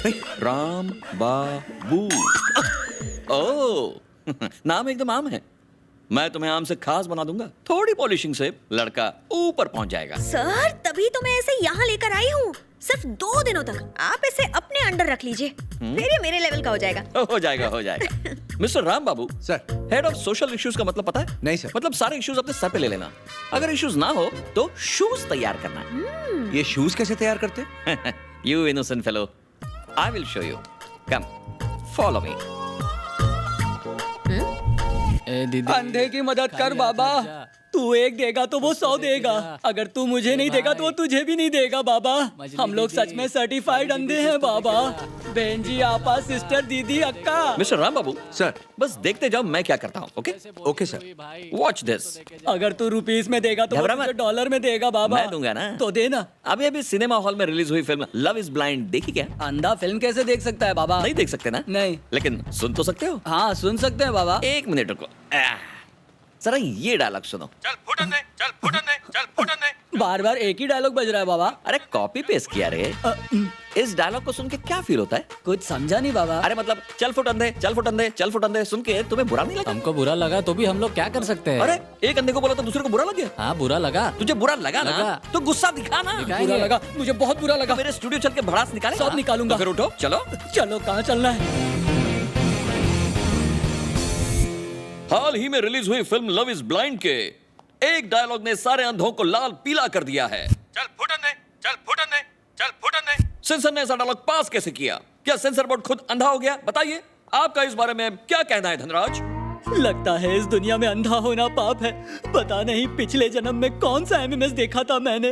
राम बाबू। ओ नाम एकदम आम है। मैं तुम्हें आम से खास बना दूंगा। थोड़ी पॉलिशिंग से लड़का ऊपर पहुंच जाएगा। सर तभी तो मैं इसे यहाँ लेकर आई हूँ, सिर्फ 2 दिनों तक। आप इसे अपने अंडर रख लीजिए, फिर ये मेरे लेवल का हो जाएगा। हो जाएगा हो जाएगा। Mister Ram Babu sir. Head of social issues का मतलब पता है? नहीं सर। मतलब सारे इश्यूज अपने सर पे ले लेना। अगर इश्यूज ना हो तो शूज तैयार करना। ये शूज कैसे तैयार करते? You innocent fellow, I will show you. Come, follow me. अंधे की मदद कर बाबा। तू 1 देगा तो वो 100 देगा। अगर तू मुझे नहीं देगा तो वो तुझे भी नहीं देगा बाबा। हम लोग सच में सर्टिफाइड अंधे हैं बाबा। बहन जी, आपा, सिस्टर, दीदी, अक्का। मिस्टर राम बाबू सर। बस देखते जाओ मैं क्या करता हूँ। Okay okay sir. Watch this. अगर तू रुपीस में देगा तो वो घबरा तुझे मत। डॉलर में देगा बाबा। मैं दूंगा ना। तो देना। अभी अभी सिनेमा हॉल में रिलीज हुई फिल्म लव इज ब्लाइंड देखी क्या? अंधा फिल्म कैसे देख सकता है बाबा? नहीं देख सकते ना? नहीं। लेकिन सुन तो सकते हो। हाँ, सुन सकते हैं बाबा। 1 मिनट रुको। जरा ये डायलॉग सुनो। चल फुटन दे, चल फुटन दे, चल फुटन दे। बार बार एक ही डायलॉग बज रहा है बाबा। अरे कॉपी पेस्ट किया रे। इस डायलॉग को सुन के क्या फील होता है? कुछ समझा नहीं बाबा। अरे मतलब चल फुटन दे, चल फुटन दे, चल फुटन दे सुन के तुम्हें बुरा नहीं लगा? हमको बुरा लगा तो भी हम लोग क्या कर सकते हैं? अरे एक अंधे को बोला तो दूसरे को बुरा लग गया। हाँ, बुरा लगा। तुझे बुरा लगा ना? लगा। तो गुस्सा दिखा ना। बुरा लगा, मुझे बहुत बुरा लगा। मेरे स्टूडियो चल के भड़ास निकाले। सब निकालूंगा। तो फिर उठो चलो। चलो, कहाँ चलना है? हाल ही में रिलीज हुई फिल्म लव इज ब्लाइंड के एक डायलॉग ने सारे अंधों को लाल पीला कर दिया है। चल फुटन दे, चल फुटन दे, चल फुटन दे। सेंसर ने ऐसा डायलॉग पास कैसे किया? क्या सेंसर बोर्ड खुद अंधा हो गया? बताइए आपका इस बारे में क्या कहना है धनराज? लगता है इस दुनिया में अंधा होना पाप है। पता नहीं पिछले जन्म में कौन सा एमएमएस देखा था मैंने।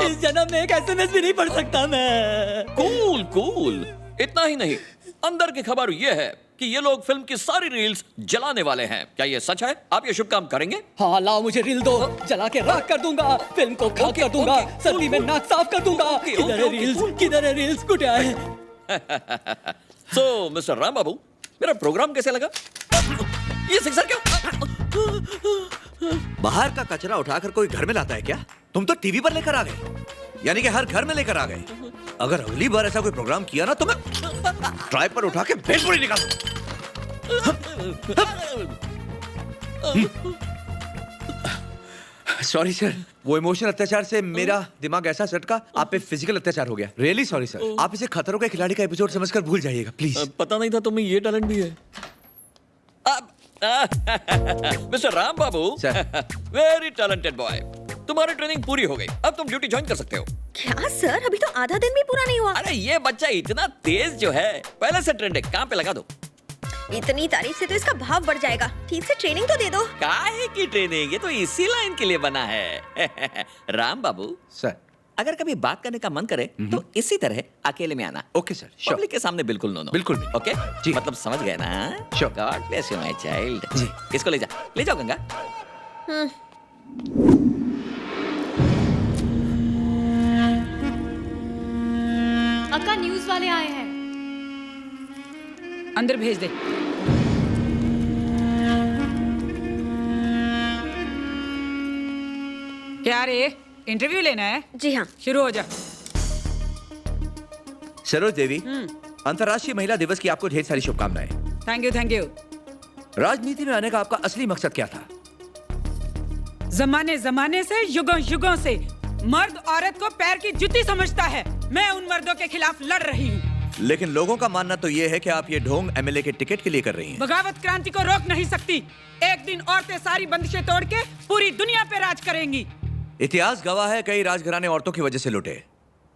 इस जन्म में एक एसएमएस भी नहीं पढ़ सकता मैं। Cool cool. इतना ही नहीं, अंदर की खबर यह है कि ये लोग फिल्म की सारी रील्स जलाने वाले हैं। क्या ये सच है? आप ये शुभ काम करेंगे? हाँ, लाओ मुझे रील दो। जला के राख कर दूंगा, फिल्म को खाक कर दूंगा, सर्दी में नाक साफ कर दूंगा। किधर है रील्स? किधर है रील्स? कुटिया है। सो मिस्टर राम बाबू, मेरा प्रोग्राम कैसे लगा? ये सिक्सर क्यों? बाहर का कचरा उठाकर कोई घर में लाता है क्या? तुम तो टीवी पर लेकर आ गए, यानी कि हर घर में लेकर आ गए। अगर अगली बार ऐसा कोई प्रोग्राम किया ना तो मैं ट्राई पर उठा के भेजपुरी निकाल। सॉरी सर, वो इमोशनल अत्याचार से मेरा दिमाग ऐसा सटका, आप पे फिजिकल अत्याचार हो गया। Really sorry sir. आप इसे खतरों के खिलाड़ी का एपिसोड समझकर भूल जाइएगा प्लीज। पता नहीं था तुम्हें ये टैलेंट भी है। मिस्टर राम बाबू सर। Very talented boy. तुम्हारी ट्रेनिंग पूरी हो गई, अब तुम ड्यूटी ज्वाइन कर सकते हो। क्या सर, अभी तो आधा दिन भी पूरा नहीं हुआ। अरे ये बच्चा इतना तेज जो है, पहले से ट्रेंड है, काम पे लगा दो। इतनी तारीफ से तो इसका भाव बढ़ जाएगा। ठीक से ट्रेनिंग तो दे दो। काहे की ट्रेनिंग? ये तो इसी लाइन के लिए बना है। राम बाबू सर। अगर कभी बात करने का मन करे तो इसी तरह अकेले में आना। Okay sir, sure. पब्लिक के सामने बिल्कुल नो नो। बिल्कुल नहीं। ओके जी। मतलब समझ गए ना? Sure. God bless you my child. जी। इसको ले जाओ गंगा। अक्का, न्यूज वाले आए हैं। अंदर भेज दे। क्या रे, इंटरव्यू लेना है? जी हाँ। शुरू हो जा। सरोज देवी, अंतर्राष्ट्रीय महिला दिवस की आपको ढेर सारी शुभकामनाएं। Thank you, thank you. राजनीति में आने का आपका असली मकसद क्या था? जमाने जमाने से, युगों युगों से मर्द औरत को पैर की जुती समझता है। मैं उन मर्दों के खिलाफ लड़ रही हूँ। लेकिन लोगों का मानना तो ये है कि आप ये ढोंग एमएलए के टिकट के लिए कर रही हैं। बगावत क्रांति को रोक नहीं सकती। एक दिन औरतें सारी बंदिशें तोड़ के पूरी दुनिया पे राज करेंगी। इतिहास गवाह है, कई राजघराने औरतों की वजह से लुटे।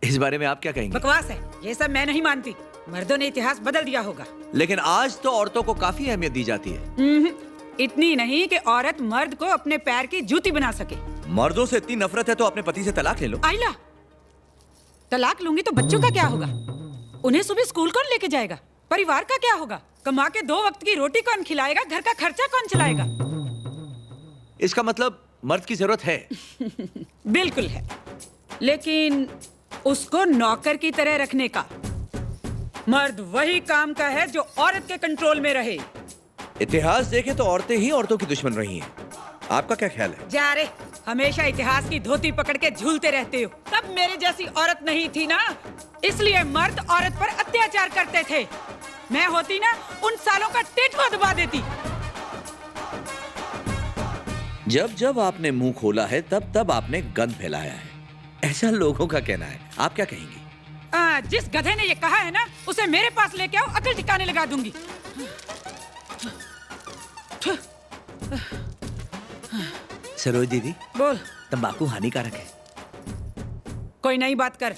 इस बारे में आप क्या कहेंगे? बकवास है, ये सब मैं नहीं मानती। मर्दों ने इतिहास बदल दिया होगा। लेकिन आज तो औरतों को काफी अहमियत दी जाती है। इतनी नहीं कि औरत मर्द को अपने पैर की जूती बना सके। मर्दों से इतनी नफरत है तो अपने पति से तलाक ले लो। आइला, तलाक लूंगी तो बच्चों का क्या होगा? उन्हें सुबह स्कूल कौन लेके जाएगा? परिवार का क्या होगा? कमा के 2 वक्त की रोटी कौन खिलाएगा? घर का खर्चा कौन चलाएगा? इसका मतलब मर्द की जरूरत है। बिल्कुल है, लेकिन उसको नौकर की तरह रखने का। मर्द वही काम का है जो औरत के कंट्रोल में रहे। इतिहास देखें तो औरतें ही औरतों की दुश्मन रही हैं। आपका क्या ख्याल है? जा रे, हमेशा इतिहास की धोती पकड़ के झूलते रहते हो। तब मेरे जैसी औरत नहीं थी ना, इसलिए मर्द औरत पर अत्याचार करते थे। मैं होती ना उन सालों का टिटवा दबा देती। जब जब आपने मुंह खोला है तब तब आपने गंद फैलाया है, ऐसा लोगों का कहना है। आप क्या कहेंगी? जिस गधे ने ये कहा है ना, उसे मेरे पास लेके आओ, अकल ठिकाने लगा दूंगी। सरोज दीदी, बोल। तंबाकू हानिकारक है। कोई नई बात कर।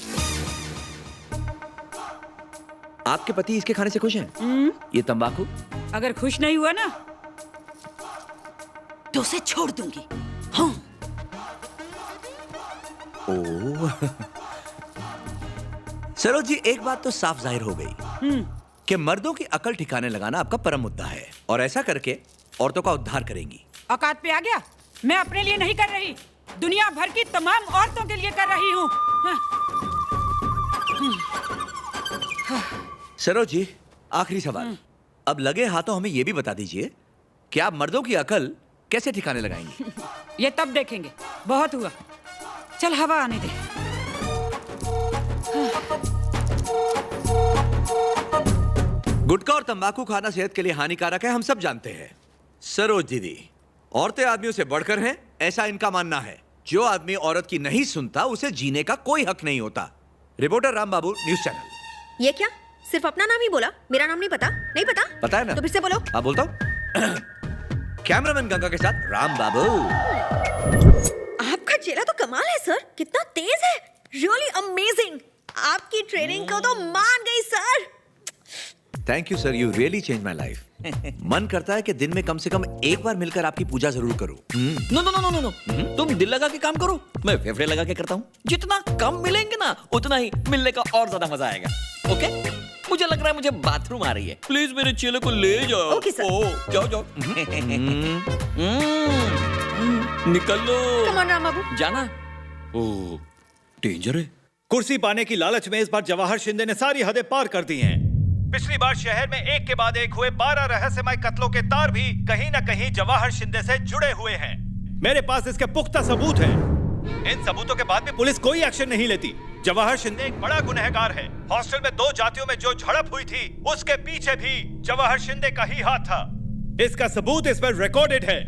आपके पति इसके खाने से खुश हैं? ये तंबाकू? अगर खुश नहीं हुआ ना तो उसे छोड़ दूंगी। हाँ। ओह। सरोज जी, एक बात तो साफ जाहिर हो गई कि मर्दों की अकल ठिकाने लगाना आपका परम मुद्दा है, और ऐसा करके औरतों का उद्धार करेंगी। औकात पे आ गया? मैं अपने लिए नहीं कर रही, दुनिया भर की तमाम औरतों के लिए कर रही हूँ। सरोज जी, आखिरी सवाल। अब लगे हाथों हमें यह भी बता दीजिए कि आप मर्दों की अकल कैसे ठिकाने लगाएंगी? ये तब देखेंगे, बहुत हुआ। चल हवा आने दे। गुटखा और तंबाकू खाना सेहत के लिए हानिकारक है, हम सब जानते हैं। सरोज दीदी, औरतें आदमियों से बढ़कर हैं, ऐसा इनका मानना है। जो आदमी औरत की नहीं सुनता उसे जीने का कोई हक नहीं होता। रिपोर्टर राम बाबू, न्यूज चैनल। ये क्या? सिर्फ अपना नाम ही बोला, मेरा नाम नहीं पता? नहीं पता? पता है ना? तो फिर से बोलो। हाँ, बोलता हूँ। कैमरामैन गंगा के साथ राम बाबू। आपका चेहरा तो कमाल है सर, कितना तेज है, रियली अमेजिंग। आपकी ट्रेनिंग को तो मान गई sir. Thank you sir, you really change my life. मन करता है कि दिन में कम से कम एक बार मिलकर आपकी पूजा जरूर करूं। No no no no no, तुम दिल लगा के काम करो, मैं फेफड़े लगा के करता हूँ। जितना कम मिलेंगे ना, उतना ही मिलने का और ज्यादा मजा आएगा। ओके? मुझे लग रहा है मुझे बाथरूम आ रही है, प्लीज मेरे चेले को ले जाओ। Okay sir. ओ, जाओ जाओ। निकल लो। कम ऑन राम बाबू। जाना। ओ, डेंजर है। कुर्सी पाने की लालच में इस बार जवाहर शिंदे ने सारी हदें पार कर दी हैं। पिछली बार शहर में एक के बाद एक हुए 12 रहस्यमय कत्लों के तार भी कहीं न कहीं जवाहर शिंदे से जुड़े हुए हैं। मेरे पास इसके पुख्ता सबूत हैं। इन सबूतों के बाद भी पुलिस कोई एक्शन नहीं लेती। जवाहर शिंदे एक बड़ा गुनहगार है। हॉस्टल में 2 जातियों में जो झड़प हुई थी, उसके पीछे भी जवाहर शिंदे का ही हाथ था। इसका सबूत इस पर रिकॉर्डेड है।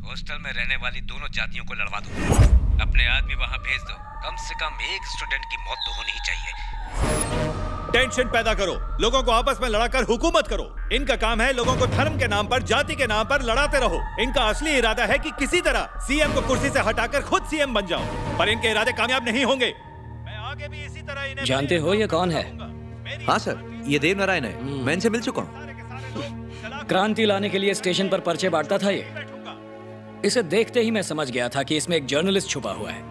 हॉस्टल में रहने वाली दोनों जातियों को लड़वा दो, अपने आदमी वहां भेज दो। कम से कम एक स्टूडेंट की मौत तो होनी ही चाहिए। टेंशन पैदा करो, लोगों को आपस में लड़ाकर हुकूमत करो। इनका काम है लोगों को धर्म के नाम पर, जाति के नाम पर लड़ाते रहो। इनका असली इरादा है कि किसी तरह सीएम को कुर्सी से हटाकर खुद सीएम बन जाओ, पर इनके इरादे कामयाब नहीं होंगे। मैं आगे भी इसी तरह इन्हें जानते हो ये कौन है? हाँ सर, ये देव नारायण है, मैं इनसे मिल चुका हूँ। क्रांति लाने के लिए स्टेशन पर पर्चे बांटता था ये। इसे देखते ही मैं समझ गया था कि इसमें एक जर्नलिस्ट छुपा हुआ है।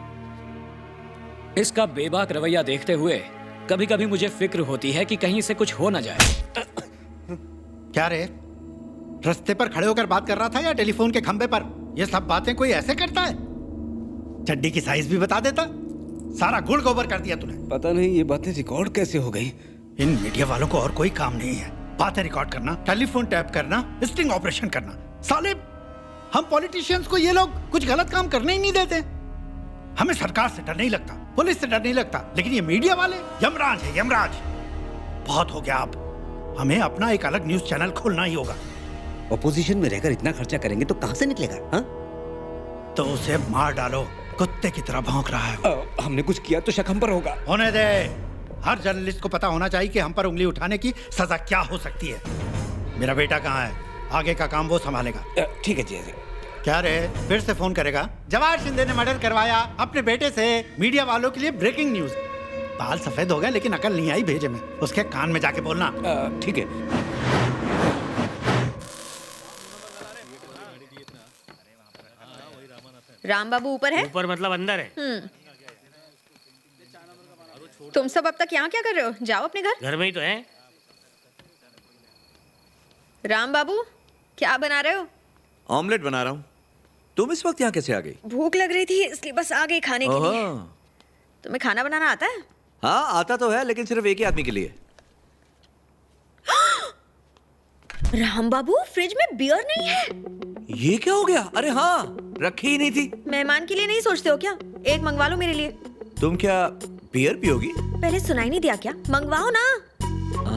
इसका बेबाक रवैया देखते हुए कभी कभी मुझे फिक्र होती है कि कहीं से कुछ हो ना जाए। क्या रे, रास्ते पर खड़े होकर बात कर रहा था या टेलीफोन के खंबे पर? ये सब बातें कोई ऐसे करता है? चड्डी की साइज भी बता देता। सारा गुड़ गोबर कर दिया तूने। पता नहीं ये बातें रिकॉर्ड कैसे हो गई। इन मीडिया वालों को और कोई काम नहीं है, बातें रिकॉर्ड करना, टेलीफोन टैप करना, स्टिंग ऑपरेशन करना। साले हम पॉलिटिशियंस को ये लोग कुछ गलत काम करने ही नहीं देते। हमें सरकार से डर नहीं लगता, पुलिस से डर नहीं लगता, लेकिन ये मीडिया वाले यमराज है, यमराज। बहुत हो गया। अब हमें अपना एक अलग न्यूज चैनल खोलना ही होगा। ऑपोजिशन में रहकर इतना खर्चा करेंगे तो कहां से निकलेगा? हाँ? तो उसे मार डालो, कुत्ते की तरह भौंक रहा है। हमने कुछ किया तो शक हम पर होगा। होने दे। हर जर्नलिस्ट को पता होना चाहिए कि हम पर उंगली उठाने की सजा क्या हो सकती है। मेरा बेटा कहाँ है? आगे का काम वो संभालेगा। ठीक है जी। क्या रे, फिर से फोन करेगा? जवाहर शिंदे ने मर्डर करवाया अपने बेटे से। मीडिया वालों के लिए ब्रेकिंग न्यूज। बाल सफेद हो गए लेकिन अकल नहीं आई भेजे में। उसके कान में जाके बोलना। ठीक है। राम बाबू ऊपर है? ऊपर मतलब अंदर है। तुम सब अब तक यहाँ क्या कर रहे हो? जाओ अपने घर। घर में ही तो है। राम बाबू, क्या बना रहे हो? ऑमलेट बना रहा हूँ। तुम इस वक्त यहाँ कैसे आ गई? भूख लग रही थी इसलिए बस आ गई खाने के लिए। तुम्हें खाना बनाना आता है? हाँ आता तो है, लेकिन सिर्फ एक ही आदमी के लिए। राम बाबू, फ्रिज में बियर नहीं है। ये क्या हो गया? अरे हाँ, रखी ही नहीं थी। मेहमान के लिए नहीं सोचते हो क्या? एक मंगवा लो मेरे लिए। तुम क्या बियर पियोगी? पहले सुनाई नहीं दिया क्या? मंगवाओ ना।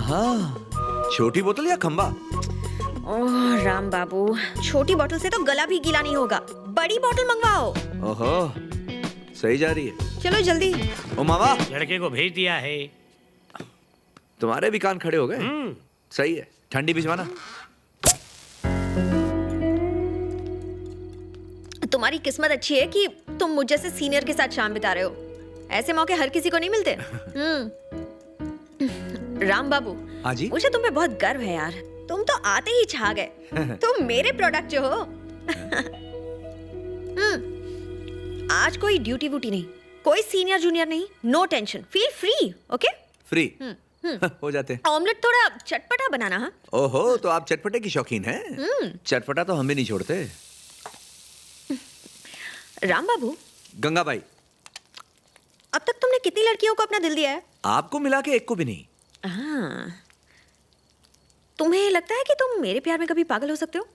हाँ, छोटी बोतल या खंबा? ओह राम बाबू, छोटी बोतल से तो गला भी गीला नहीं होगा, बड़ी बोतल मंगवाओ। ओहो, सही जा रही है। चलो जल्दी। ओ मामा, लड़के को भेज दिया है। तुम्हारे भी कान खड़े हो गए। सही है, ठंडी भिजवाना। तुम्हारी किस्मत अच्छी है कि तुम मुझ जैसे सीनियर के साथ शाम बिता रहे हो। ऐसे मौके हर किसी को नहीं मिलते। राम बाबू, हाँ जी? मुझे तुम पे बहुत गर्व है यार। तुम तो आते ही छा गए। तुम मेरे प्रोडक्ट जो हो। आज कोई ड्यूटी वूटी नहीं, कोई सीनियर जूनियर नहीं, no tension, feel free. Okay? Free हो जाते हैं। ऑमलेट थोड़ा चटपटा बनाना। हाँ? ओहो, तो आप चटपटे की शौकीन हैं? चटपटा तो हम भी नहीं छोड़ते। राम बाबू, गंगाबाई, अब तक तुमने कितनी लड़कियों को अपना दिल दिया है? आपको मिला के एक को भी नहीं। हाँ। तुम्हें लगता है कि तुम मेरे प्यार में कभी पागल हो सकते हो?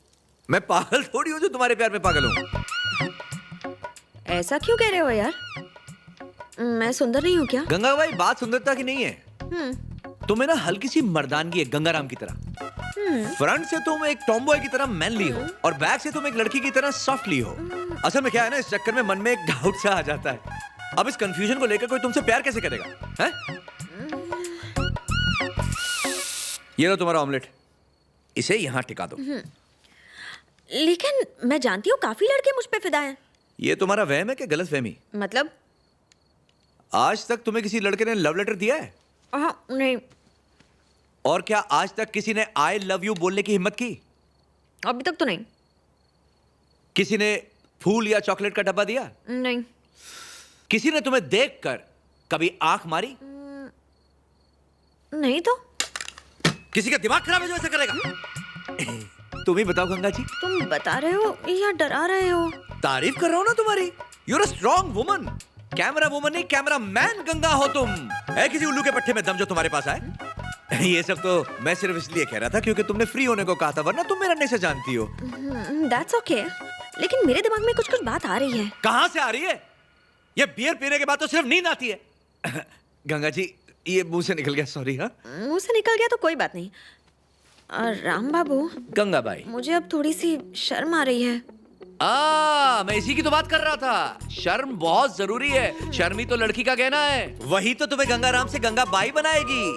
मैं पागल थोड़ी हूँ जो तुम्हारे प्यार में पागल हूँ। ऐसा क्यों कह रहे हो यार? मैं सुंदर नहीं हूँ क्या? गंगाबाई, बात सुंदरता की नहीं है। तुम्हें ना हल्की सी मर्दानगी है, गंगाराम की तरह। फ्रंट से तुम एक टॉमबॉय की तरह मैनली हो और बैक से तुम एक लड़की की तरह सॉफ्टली हो। असल में क्या है ना, इस चक्कर में मन में एक डाउट सा आ जाता है। अब इस कंफ्यूजन को लेकर कोई तुमसे प्यार कैसे करेगा? हैं? ये लो तुम्हारा ऑमलेट, इसे यहाँ टिका दो। लेकिन मैं जानती हूँ काफी लड़के मुझ पे फिदा हैं। ये तुम्हारा वहम है कि गलतफहमी? मतलब? आज तक तुम्हें किसी लड़के ने लव लेटर दिया है? हाँ, नहीं। और क्या आज तक किसी ने आई लव यू बोलने की हिम्मत की? अभी तक तो नहीं। किसी ने फूल या चॉकलेट का डब्बा दिया? नहीं। किसी ने तुम्हें देखकर कभी आंख मारी? नहीं तो। किसी का दिमाग खराब है जो ऐसा करेगा? तुम ही बताओ गंगा जी। तुम बता रहे हो या डरा रहे हो? तारीफ कर रहा हूं ना तुम्हारी। You're a strong woman. Camera woman नहीं, कैमरा मैन गंगा हो तुम। है किसी उल्लू के पट्टे में दम जो तुम्हारे पास आए? ये सब तो मैं सिर्फ इसलिए कह रहा था क्योंकि तुमने फ्री होने को कहा था, वरना तुम मेरा नहीं से जानती हो। That's okay. लेकिन मेरे दिमाग में कुछ कुछ बात आ रही है। कहां से आ रही है? ये बियर पीने के बाद तो सिर्फ नींद आती है। गंगा जी, ये मुंह से निकल गया, सॉरी। हाँ, मुंह से निकल गया तो कोई बात नहीं। और राम बाबू, गंगाबाई, मुझे अब थोड़ी सी शर्म आ रही है। मैं इसी की तो बात कर रहा था। शर्म बहुत जरूरी है। शर्म ही तो लड़की का कहना है। वही तो तुम्हें गंगाराम से गंगाबाई बनाएगी।